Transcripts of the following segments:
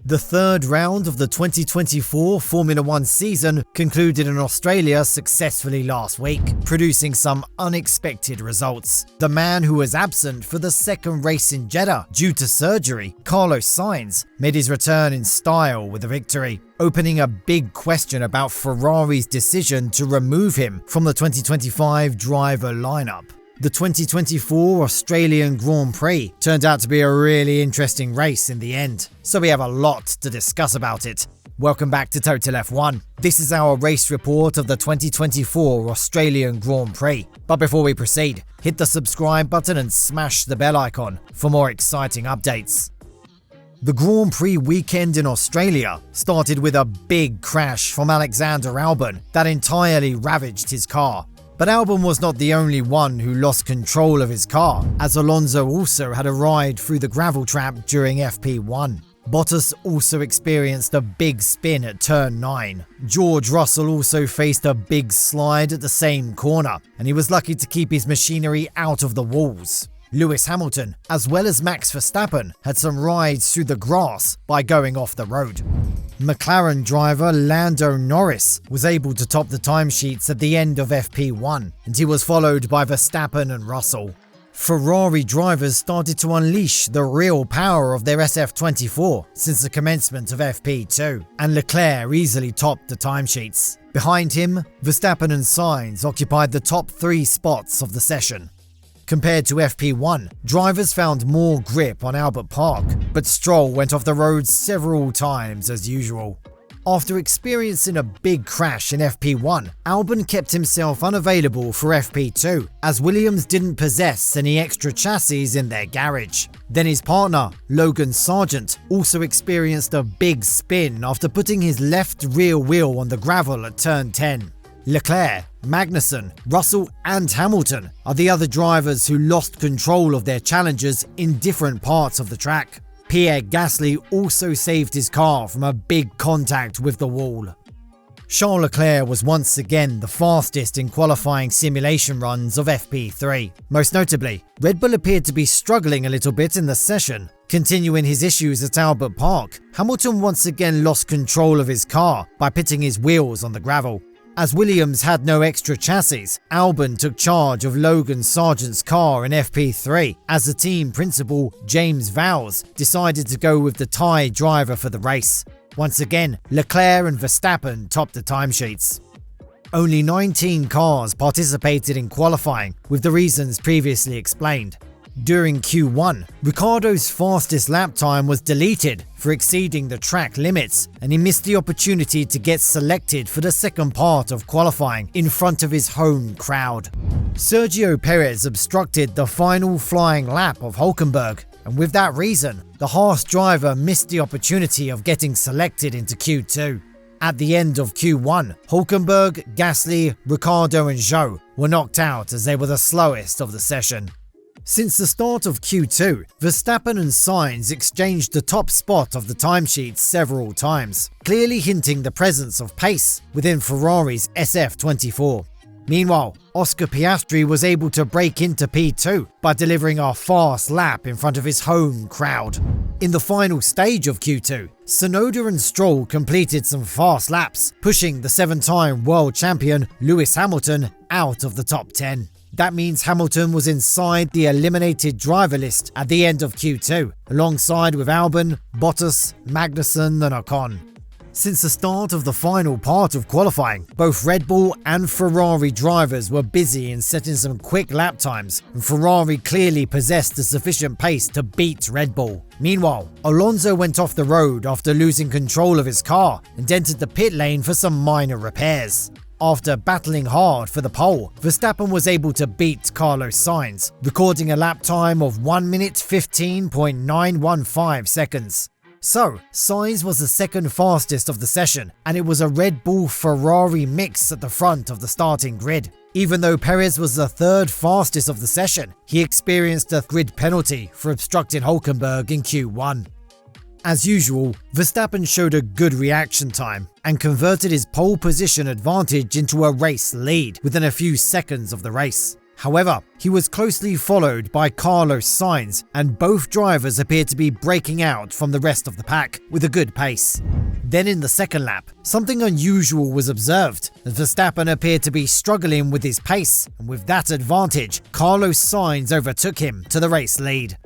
The third round of the 2024 Formula One season concluded in Australia successfully last week, producing some unexpected results. The man who was absent for the second race in Jeddah due to surgery, Carlos Sainz, made his return in style with a victory, opening a big question about Ferrari's decision to remove him from the 2025 driver lineup. The 2024 Australian Grand Prix turned out to be a really interesting race in the end, so we have a lot to discuss about it. Welcome back to Total F1. This is our race report of the 2024 Australian Grand Prix. But before we proceed, hit the subscribe button and smash the bell icon for more exciting updates. The Grand Prix weekend in Australia started with a big crash from Alexander Albon that entirely ravaged his car. But Albon was not the only one who lost control of his car, as Alonso also had a ride through the gravel trap during FP1. Bottas also experienced a big spin at turn 9. George Russell also faced a big slide at the same corner, and he was lucky to keep his machinery out of the walls. Lewis Hamilton, as well as Max Verstappen, had some rides through the grass by going off the road. McLaren driver Lando Norris was able to top the timesheets at the end of FP1, and he was followed by Verstappen and Russell. Ferrari drivers started to unleash the real power of their SF24 since the commencement of FP2, and Leclerc easily topped the timesheets. Behind him, Verstappen and Sainz occupied the top 3 spots of the session. Compared to FP1, drivers found more grip on Albert Park, but Stroll went off the road several times as usual. After experiencing a big crash in FP1, Albon kept himself unavailable for FP2, as Williams didn't possess any extra chassis in their garage. Then his partner, Logan Sargent, also experienced a big spin after putting his left rear wheel on the gravel at turn 10. Leclerc, Magnussen, Russell and Hamilton are the other drivers who lost control of their challengers in different parts of the track. Pierre Gasly also saved his car from a big contact with the wall. Charles Leclerc was once again the fastest in qualifying simulation runs of FP3. Most notably, Red Bull appeared to be struggling a little bit in the session. Continuing his issues at Albert Park, Hamilton once again lost control of his car by pitting his wheels on the gravel. As Williams had no extra chassis, Albon took charge of Logan Sargent's car in FP3 as the team principal, James Vowles, decided to go with the Thai driver for the race. Once again, Leclerc and Verstappen topped the timesheets. Only 19 cars participated in qualifying, with the reasons previously explained. During Q1, Ricciardo's fastest lap time was deleted for exceeding the track limits, and he missed the opportunity to get selected for the second part of qualifying in front of his home crowd. Sergio Perez obstructed the final flying lap of Hulkenberg, and with that reason, the Haas driver missed the opportunity of getting selected into Q2. At the end of Q1, Hulkenberg, Gasly, Ricciardo and Zhou were knocked out as they were the slowest of the session. Since the start of Q2, Verstappen and Sainz exchanged the top spot of the timesheets several times, clearly hinting the presence of pace within Ferrari's SF24. Meanwhile, Oscar Piastri was able to break into P2 by delivering a fast lap in front of his home crowd. In the final stage of Q2, Tsunoda and Stroll completed some fast laps, pushing the 7-time world champion Lewis Hamilton out of the top 10. That means Hamilton was inside the eliminated driver list at the end of Q2, alongside with Albon, Bottas, Magnussen and Ocon. Since the start of the final part of qualifying, both Red Bull and Ferrari drivers were busy in setting some quick lap times, and Ferrari clearly possessed the sufficient pace to beat Red Bull. Meanwhile, Alonso went off the road after losing control of his car and entered the pit lane for some minor repairs. After battling hard for the pole, Verstappen was able to beat Carlos Sainz, recording a lap time of 1 minute 15.915 seconds. So, Sainz was the second fastest of the session, and it was a Red Bull-Ferrari mix at the front of the starting grid. Even though Perez was the third fastest of the session, he experienced a grid penalty for obstructing Hulkenberg in Q1. As usual, Verstappen showed a good reaction time and converted his pole position advantage into a race lead within a few seconds of the race. However, he was closely followed by Carlos Sainz, and both drivers appeared to be breaking out from the rest of the pack with a good pace. Then in the second lap, something unusual was observed, as Verstappen appeared to be struggling with his pace, and with that advantage, Carlos Sainz overtook him to the race lead.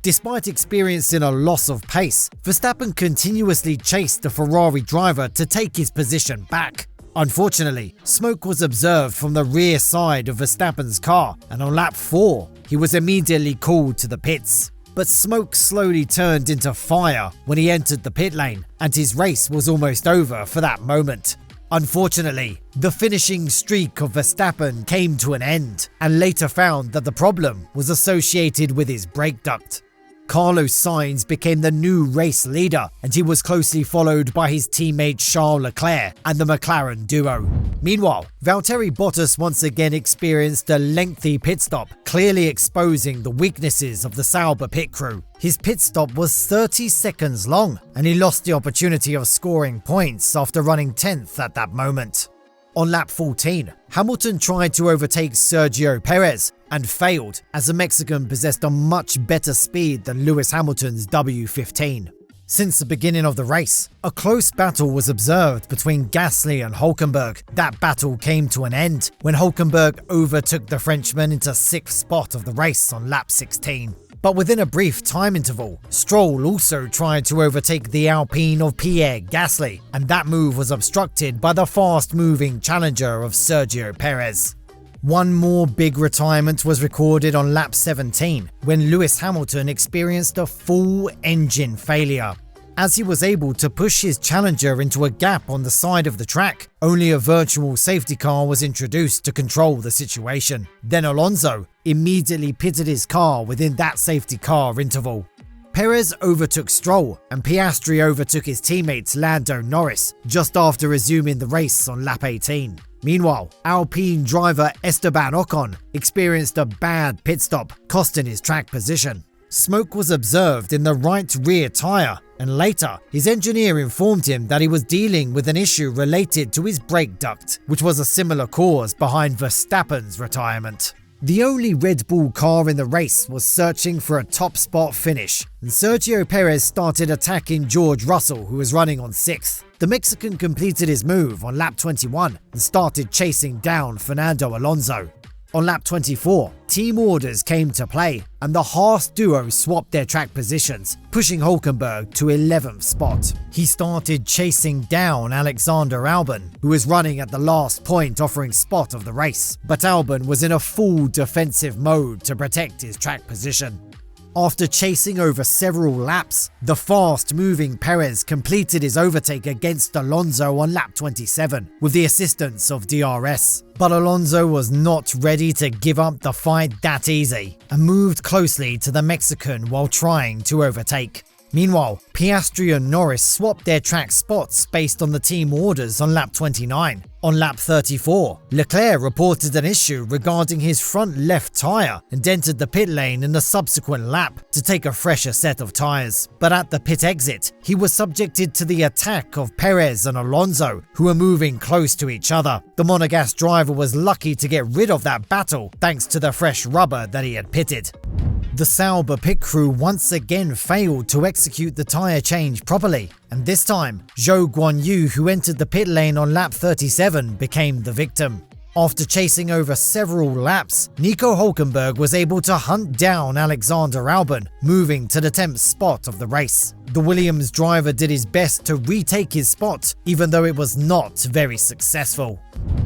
Despite experiencing a loss of pace, Verstappen continuously chased the Ferrari driver to take his position back. Unfortunately, smoke was observed from the rear side of Verstappen's car, and on lap 4, he was immediately called to the pits. But smoke slowly turned into fire when he entered the pit lane, and his race was almost over for that moment. Unfortunately, the finishing streak of Verstappen came to an end, and later found that the problem was associated with his brake duct. Carlos Sainz became the new race leader, and he was closely followed by his teammate Charles Leclerc and the McLaren duo. Meanwhile, Valtteri Bottas once again experienced a lengthy pit stop, clearly exposing the weaknesses of the Sauber pit crew. His pit stop was 30 seconds long, and he lost the opportunity of scoring points after running 10th at that moment. On lap 14, Hamilton tried to overtake Sergio Perez and failed, as the Mexican possessed a much better speed than Lewis Hamilton's W15. Since the beginning of the race, a close battle was observed between Gasly and Hülkenberg. That battle came to an end when Hülkenberg overtook the Frenchman into 6th spot of the race on lap 16. But within a brief time interval, Stroll also tried to overtake the Alpine of Pierre Gasly, and that move was obstructed by the fast-moving challenger of Sergio Perez. One more big retirement was recorded on lap 17, when Lewis Hamilton experienced a full engine failure. As he was able to push his challenger into a gap on the side of the track, only a virtual safety car was introduced to control the situation. Then Alonso immediately pitted his car within that safety car interval. Perez overtook Stroll, and Piastri overtook his teammate Lando Norris just after resuming the race on lap 18. Meanwhile, Alpine driver Esteban Ocon experienced a bad pit stop, costing his track position. Smoke was observed in the right rear tyre, and later his engineer informed him that he was dealing with an issue related to his brake duct, which was a similar cause behind Verstappen's retirement. The only Red Bull car in the race was searching for a top spot finish, and Sergio Perez started attacking George Russell, who was running on 6th. The Mexican completed his move on lap 21 and started chasing down Fernando Alonso. On lap 24, team orders came to play, and the Haas duo swapped their track positions, pushing Hülkenberg to 11th spot. He started chasing down Alexander Albon, who was running at the last point offering spot of the race, but Albon was in a full defensive mode to protect his track position. After chasing over several laps, the fast-moving Perez completed his overtake against Alonso on lap 27 with the assistance of DRS. But Alonso was not ready to give up the fight that easy and moved closely to the Mexican while trying to overtake. Meanwhile, Piastri and Norris swapped their track spots based on the team orders on lap 29. On lap 34, Leclerc reported an issue regarding his front left tyre and entered the pit lane in the subsequent lap to take a fresher set of tyres. But at the pit exit, he was subjected to the attack of Perez and Alonso, who were moving close to each other. The Monegasque driver was lucky to get rid of that battle thanks to the fresh rubber that he had pitted. The Sauber pit crew once again failed to execute the tyre change properly, and this time, Zhou Guanyu, who entered the pit lane on lap 37, became the victim. After chasing over several laps, Nico Hülkenberg was able to hunt down Alexander Albon, moving to the 10th spot of the race. The Williams driver did his best to retake his spot, even though it was not very successful.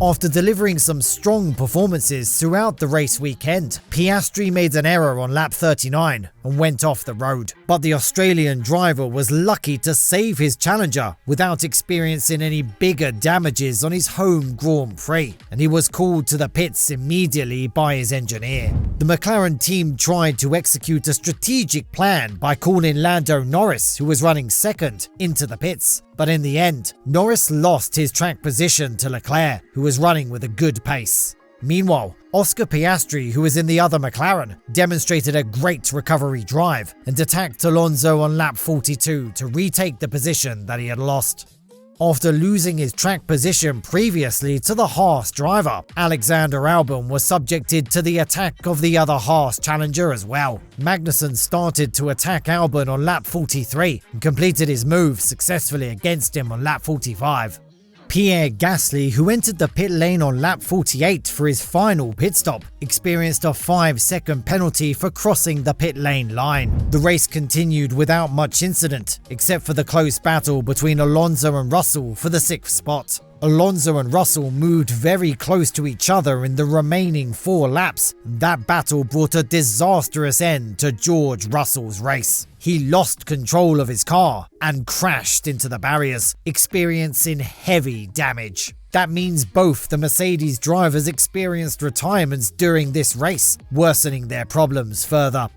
After delivering some strong performances throughout the race weekend, Piastri made an error on lap 39 and went off the road. But the Australian driver was lucky to save his challenger without experiencing any bigger damages on his home Grand Prix, and he was called to the pits immediately by his engineer. The McLaren team tried to execute a strategic plan by calling Lando Norris, who was running second, into the pits. But in the end, Norris lost his track position to Leclerc, who was running with a good pace. Meanwhile, Oscar Piastri, who was in the other McLaren, demonstrated a great recovery drive and attacked Alonso on lap 42 to retake the position that he had lost. after losing his track position previously to the Haas driver. Alexander Albon was subjected to the attack of the other Haas challenger as well. Magnussen started to attack Albon on lap 43 and completed his move successfully against him on lap 45. Pierre Gasly, who entered the pit lane on lap 48 for his final pit stop, experienced a 5-second penalty for crossing the pit lane line. The race continued without much incident, except for the close battle between Alonso and Russell for the 6th spot. Alonso and Russell moved very close to each other in the remaining 4 laps. That battle brought a disastrous end to George Russell's race. He lost control of his car and crashed into the barriers, experiencing heavy damage. That means both the Mercedes drivers experienced retirements during this race, worsening their problems further.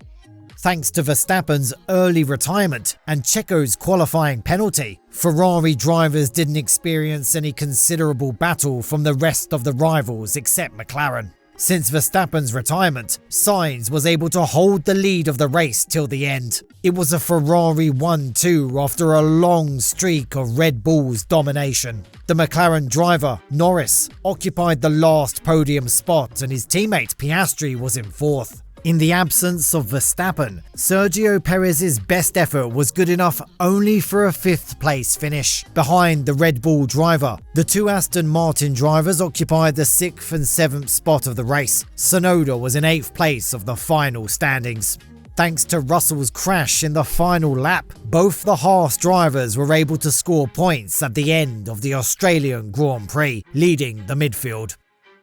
Thanks to Verstappen's early retirement and Checo's qualifying penalty, Ferrari drivers didn't experience any considerable battle from the rest of the rivals except McLaren. Since Verstappen's retirement, Sainz was able to hold the lead of the race till the end. It was a Ferrari 1-2 after a long streak of Red Bull's domination. The McLaren driver, Norris, occupied the last podium spot and his teammate Piastri was in 4th. In the absence of Verstappen, Sergio Perez's best effort was good enough only for a 5th place finish, behind the Red Bull driver. The 2 Aston Martin drivers occupied the 6th and 7th spot of the race. Tsunoda was in 8th place of the final standings. Thanks to Russell's crash in the final lap, both the Haas drivers were able to score points at the end of the Australian Grand Prix, leading the midfield.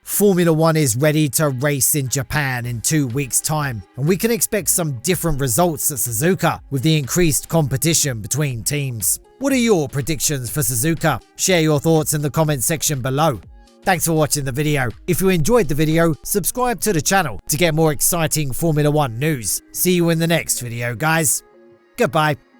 Formula 1 is ready to race in Japan in 2 weeks' time, and we can expect some different results at Suzuka with the increased competition between teams. What are your predictions for Suzuka? Share your thoughts in the comment section below. Thanks for watching the video. If you enjoyed the video, subscribe to the channel to get more exciting Formula 1 news. See you in the next video, guys. Goodbye.